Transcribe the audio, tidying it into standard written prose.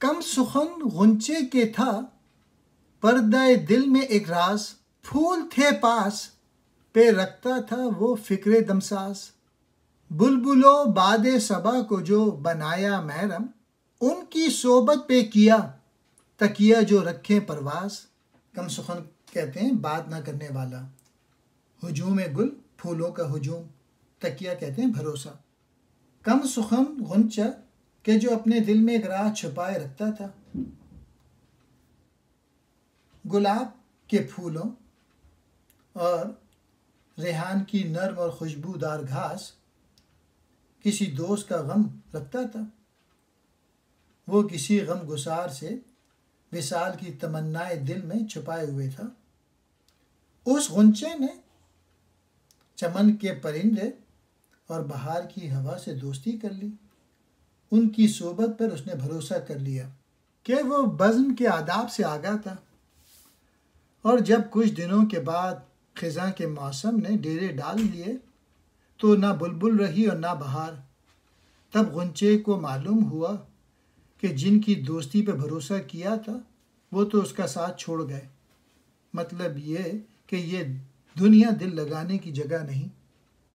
کم سخن غنچے کے تھا پردہ دل میں ایک راز، پھول تھے پاس پہ رکھتا تھا وہ فکر دمساز۔ بلبلو باد صبا کو جو بنایا محرم، ان کی صحبت پہ کیا تکیہ جو رکھے پرواز۔ کم سخن کہتے ہیں بات نہ کرنے والا، ہجوم گل پھولوں کا ہجوم، تکیہ کہتے ہیں بھروسہ۔ کم سخن غنچہ کہ جو اپنے دل میں ایک راز چھپائے رکھتا تھا، گلاب کے پھولوں اور ریحان کی نرم اور خوشبودار گھاس کسی دوست کا غم رکھتا تھا۔ وہ کسی غم گسار سے وصال کی تمنائے دل میں چھپائے ہوئے تھا۔ اس غنچے نے چمن کے پرندے اور بہار کی ہوا سے دوستی کر لی، ان کی صحبت پر اس نے بھروسہ کر لیا کہ وہ بزم کے آداب سے آگاہ تھا۔ اور جب کچھ دنوں کے بعد خزاں کے موسم نے ڈیرے ڈال لیے تو نہ بلبل رہی اور نہ بہار، تب غنچے کو معلوم ہوا کہ جن کی دوستی پہ بھروسہ کیا تھا وہ تو اس کا ساتھ چھوڑ گئے۔ مطلب یہ کہ یہ دنیا دل لگانے کی جگہ نہیں۔